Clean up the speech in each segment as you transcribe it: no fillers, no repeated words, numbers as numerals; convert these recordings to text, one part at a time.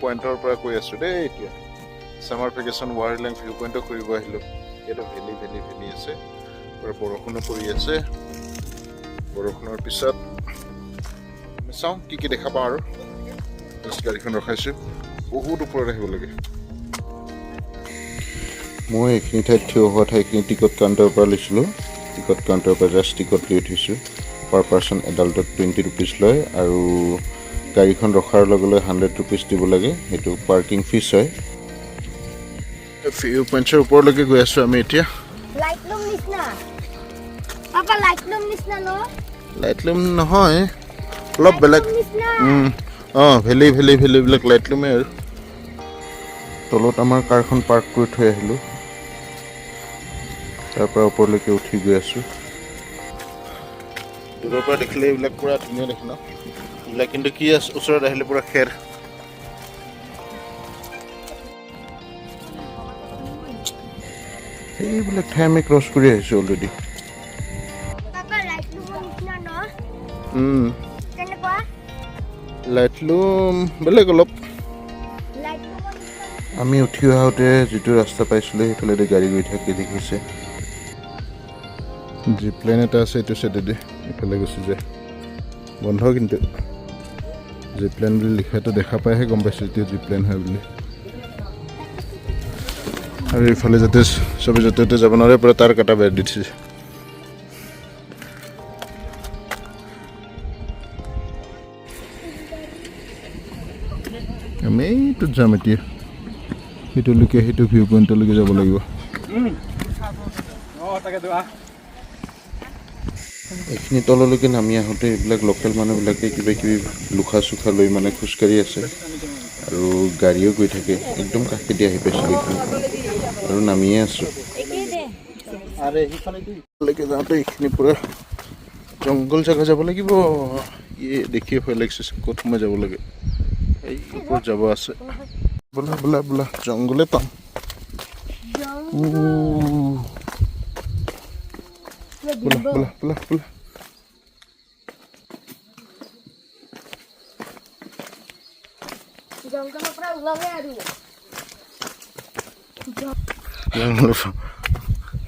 পইণ্টৰ পৰা কৈ আছোঁ দেই এতিয়া ছামাৰ ভেকেশ্যন ৰিলাং ভিউ পইণ্টো কৰিব আহিলোঁ ইয়াতে ভেলি ভেলি ভেলি আছে আৰু বৰষুণো পৰি আছে বৰষুণৰ পিছত চাওঁ কি কি দেখা পাওঁ আৰু জাষ্ট গাড়ীখন ৰখাইছোঁ বহুত ওপৰত আহিব লাগে মই এইখিনি ঠাইত থিয় হোৱা ঠাইখিনি টিকট কাউণ্টাৰৰ পৰা লৈছিলোঁ টিকট কাউণ্টাৰৰ পৰা জাষ্ট টিকট লৈ উঠিছোঁ পাৰ পাৰ্চন এডাল্টত 20 rupees লয় আৰু গাড়ীখন ৰখাৰ লগে লগে 100 rupees দিব লাগে সেইটো পাৰ্কিং ফিজ হয় ভিউ পইণ্টৰ ওপৰলৈকে গৈ আছোঁ আমি এতিয়া লাইটলুম নহয় অলপ বেলেগ ভেলি ভেলি ভেলিবিলাক লাইটলুমে আৰু তলত আমাৰ কাৰখন পাৰ্ক কৰি থৈ আহিলোঁ তাৰ পৰা ওপৰলৈকে উঠি গৈ আছোঁ দূৰৰ পৰা দেখিলে এইবিলাক পুৰা ধুনীয়া দেখি ন এইবিলাক কিন্তু কি আছে ওচৰত আহিলে পুৰা খেৰ এইবিলাক ঠাই আমি ক্ৰছ কৰি আহিছোঁ অলৰেডি লাইটলুম বেলেগ অলপ আমি উঠি আহোঁতে যিটো ৰাস্তা পাইছিলোঁ সেইফালেদি গাড়ী গৈ থাকি দেখিছে জিপ লাইন এটা আছে এইটো চাইডেদি এইফালে গুচি যায় বন্ধ কিন্তু জিপ লাইন বুলি লিখাটো দেখা পাইহে গম পাইছোঁ এতিয়া জিপ লাইন হয় বুলি আৰু এইফালে যাতে চবে য'তে ত'তে যাব নোৱাৰে পূৰা তাৰ কাটা বেৰ দি দিছে আমি এইটোত যাম এতিয়া সেইটোলৈকে সেইটো ভিউ পইণ্টলৈকে যাব লাগিব এইখিনি তললৈকে নামি আহোঁতে এইবিলাক লোকেল মানুহবিলাকে কিবা কিবি লুখা চুখা লৈ মানে খোজকাঢ়ি আছে আৰু গাড়ীও গৈ থাকে একদম কাষেদি আহি পাইছোঁ এইখিনি আৰু নামিয়ে আছোঁ যাওঁতে এইখিনি পূৰা জংঘল জেগা যাব লাগিব দেখিয়ে ভয় লাগিছে ক'ত সোমাই যাব লাগে এই ওপৰত যাব আছে বোলা বোলা বোলা জংঘলে পাম বোলা বোলা বোলা বোলা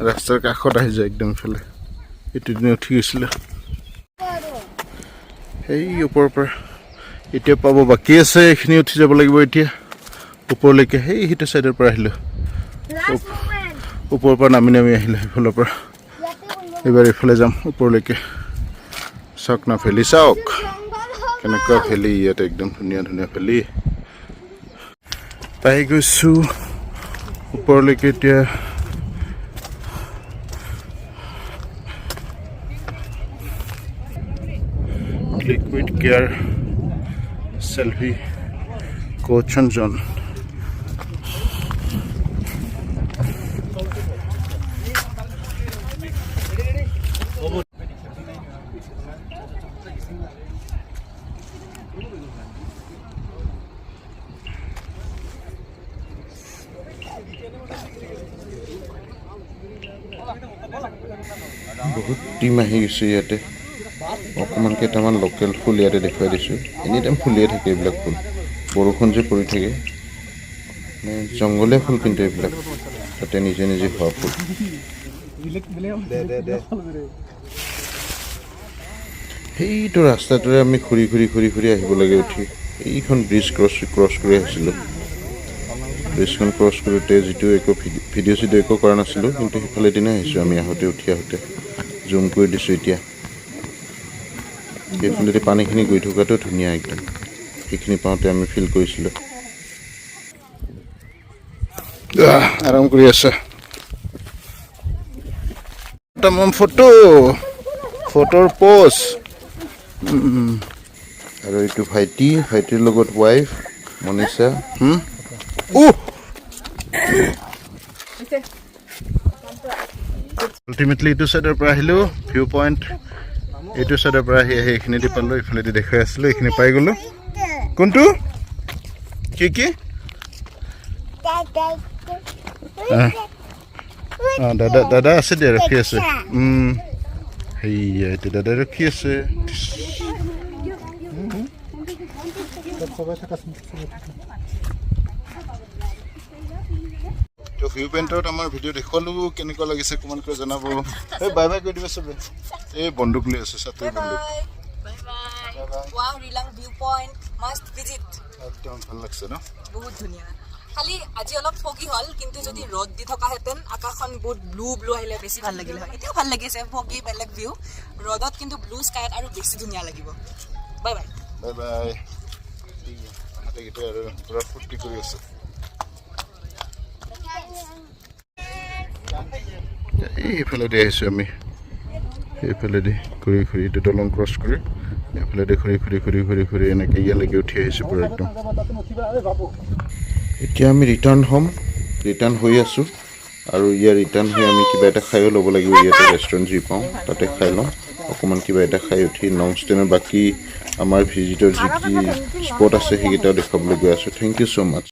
ৰাস্তাৰ কাষত আহি যায় একদম ইফালে এইটো দিনে উঠি গৈছিলে সেই ওপৰৰ পৰা এতিয়া পাব বাকী আছে এইখিনি উঠি যাব লাগিব এতিয়া ওপৰলৈকে সেই সেইটো চাইডৰ পৰা আহিলোঁ ওপৰৰ পৰা নামি নামি আহিলোঁ সেইফালৰ পৰা এইবাৰ এইফালে যাম ওপৰলৈকে চাওক না ভেলি চাওক কেনেকুৱা ভেলি ইয়াতে একদম ধুনীয়া ধুনীয়া ভেলি পাই গৈছোঁ ওপৰলৈকে এতিয়া লিকুইড কেয়াৰ চেল্ফি কোচন জন বহুত টিম আহি গৈছে ইয়াতে অকণমান কেইটামান লোকেল ফুল ইয়াতে দেখুৱাই দিছোঁ এনি টাইম ফুলিয়ে থাকে এইবিলাক ফুল বৰষুণ যে পৰি থাকে মানে জংঘলীয়া ফুল কিন্তু এইবিলাক তাতে নিজে নিজে হোৱা ফুল সেইটো ৰাস্তাটোৰে আমি ঘূৰি ঘূৰি ঘূৰি ঘূৰি আহিব লাগে উঠি এইখন ব্ৰিজ ক্ৰছ কৰি আহিছিলোঁ ব্ৰিজখন ক্ৰছ কৰোঁতে যিটো একো ভিডিঅ' চিডিঅ' একো কৰা নাছিলোঁ কিন্তু সেইফালে দিনে আহিছোঁ আমি আহোঁতে উঠি আহোঁতে জুম কৰি দিছোঁ এতিয়া সেইফালেদি পানীখিনি গৈ থকাটো ধুনীয়া একদম সেইখিনি পাওঁতে আমি ফিল কৰিছিলোঁ আৰাম কৰি আছে তামাম ফটোৰ প'জ আৰু এইটো ভাইটিৰ লগত ৱাইফ মনিষা আল্টিমেটলি এইটো চাইডৰ পৰা আহিলোঁ ভিউ পইণ্ট এইটো চাইডৰ পৰা আহি এইখিনিদি পালোঁ এইফালেদি দেখাই আছিলোঁ এইখিনি পাই গ'লোঁ কোনটো কি দাদা আছে দিয়া ৰখি আছে সেয়া এতিয়া দাদা ৰখি আছে ভিউ পইণ্টত আমাৰ ভিডিঅ' দেখুৱালোঁ কেনেকুৱা লাগিছে কমেণ্ট কৰি জনাব এই বাই বাই কৰি দিব চবে এই বন্দুক লৈ আছে ছাত্ৰ বন্দুক Wow, Rilang Viewpoint, must visit. একদম ভাল লাগছে ন বহুত ধুনীয়া খালি আজি অলপ ফগি হল কিন্তু যদি ৰদ দি থকা হেতেন আকাশখন বহুত ব্লু ব্লু আহিলে বেছি ভাল লাগিল হয় এতিয়াও ভাল লাগিছে ফগি বেলেগ ভিউ ৰদত কিন্তু ব্লু স্কাইত আৰু বেছি ধুনীয়া লাগিব বাই বাই বাই বাই আমাতে গিটা আৰু পুৰা ফুৰ্তি কৰি আছে এইফালে দি আহিছোঁ আমি এইফালে দি ঘূৰি ঘূৰি এইটো দলং ক্ৰছ কৰি এইফালে দি ঘূৰি ঘূৰি ঘূৰি ঘূৰি ঘূৰি এনেকৈ ইয়ালৈকে উঠি আহিছোঁ পুৰা একদম এতিয়া আমি ৰিটাৰ্ণ হৈ আছোঁ আৰু ইয়াৰ ৰিটাৰ্ণ হৈ আমি কিবা এটা খায়ো ল'ব লাগিব ইয়াতে ৰেষ্টুৰেণ্ট যি পাওঁ তাতে খাই লওঁ অকণমান কিবা এটা খাই উঠি নং ষ্টেনৰ বাকী আমাৰ ভিজিটৰ যি কি স্পট আছে সেইকেইটাও দেখুৱাবলৈ গৈ আছোঁ থেংক ইউ ছ' মাছ